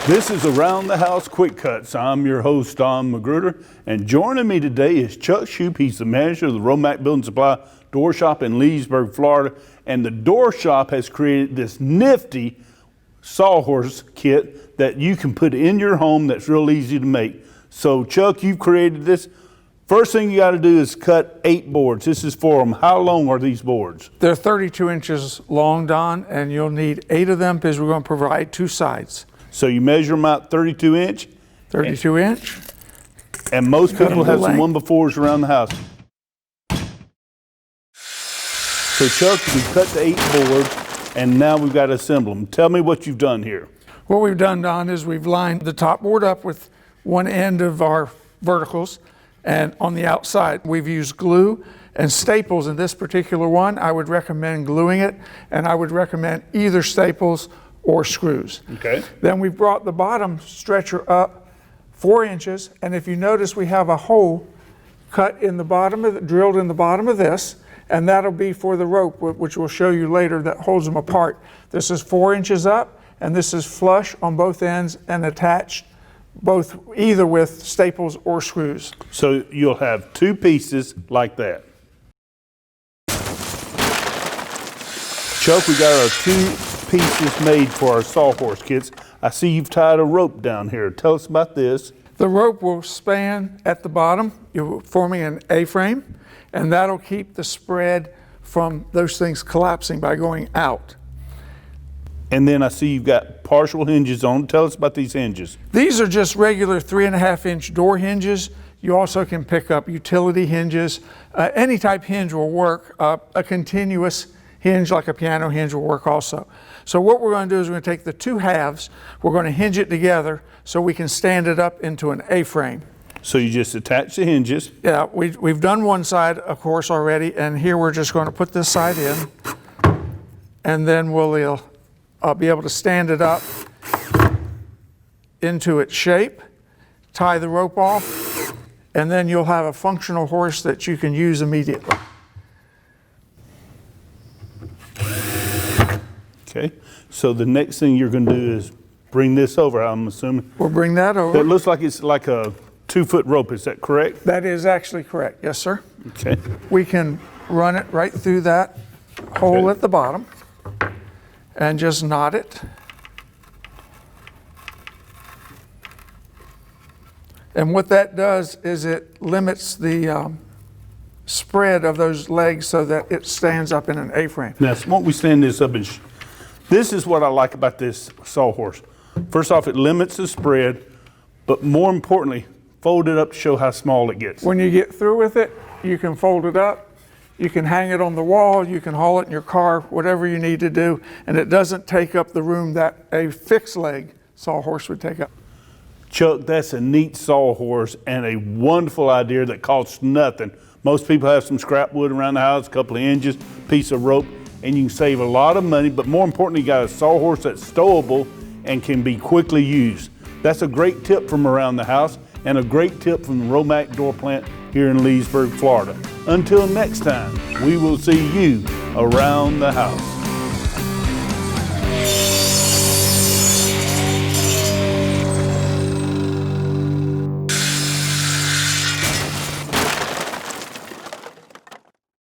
This is Around the House Quick Cuts. I'm your host, Don Magruder, and joining me today is Chuck Shoop. He's the manager of the RoMac Building Supply Door Shop in Leesburg, Florida. And the door shop has created this nifty Sawhorse kit that you can put in your home that's real easy to make. So Chuck, you've created this. First thing you got to do is cut 8 boards. This is for them. How long are these boards? They're 32 inches long, Don, and you'll need 8 of them because we're going to provide 2 sides. So you measure them out 32 inch? 32 inch. And most people have some 1x4s around the house. So Chuck, we cut the 8 boards and now we've got to assemble them. Tell me what you've done here. What we've done, Don, is we've lined the top board up with one end of our verticals, and on the outside we've used glue and staples. In this particular one, I would recommend gluing it, and I would recommend either staples or screws. Okay. Then we've brought the bottom stretcher up 4 inches, and if you notice, we have a hole cut in the bottom of drilled in the bottom of this, and that'll be for the rope, which we'll show you later, that holds them apart. This is 4 inches up, and this is flush on both ends and attached both either with staples or screws. So you'll have 2 pieces like that. Chuck, we got our 2 pieces made for our Sawhorse kits. I see you've tied a rope down here. Tell us about this. The rope will span at the bottom, you're forming an A-frame, and that'll keep the spread from those things collapsing by going out. And then I see you've got partial hinges on. Tell us about these hinges. These are just regular 3.5 inch door hinges. You also can pick up utility hinges. Any type hinge will work. A continuous hinge like a piano hinge will work also. So what we're going to do is we're going to take the 2 halves, we're going to hinge it together so we can stand it up into an A-frame. So you just attach the hinges. Yeah, we've done one side, of course, already, and here we're just going to put this side in, and then we'll be able to stand it up into its shape, tie the rope off, and then you'll have a functional horse that you can use immediately. Okay, so the next thing you're going to do is bring this over, I'm assuming. We'll bring that over. It looks like it's like a 2-foot rope, is that correct? That is actually correct, yes, sir. Okay. We can run it right through that hole at the bottom and just knot it. And what that does is it limits the spread of those legs so that it stands up in an A-frame. Now, won't we stand this up and this is what I like about this Sawhorse. First off, it limits the spread, but more importantly, fold it up to show how small it gets. When you get through with it, you can fold it up, you can hang it on the wall, you can haul it in your car, whatever you need to do, and it doesn't take up the room that a fixed leg Sawhorse would take up. Chuck, that's a neat Sawhorse and a wonderful idea that costs nothing. Most people have some scrap wood around the house, a couple of hinges, piece of rope, and you can save a lot of money, but more importantly, you got a Sawhorse that's stowable and can be quickly used. That's a great tip from Around the House and a great tip from the RoMac Door Plant here in Leesburg, Florida. Until next time, we will see you around the house.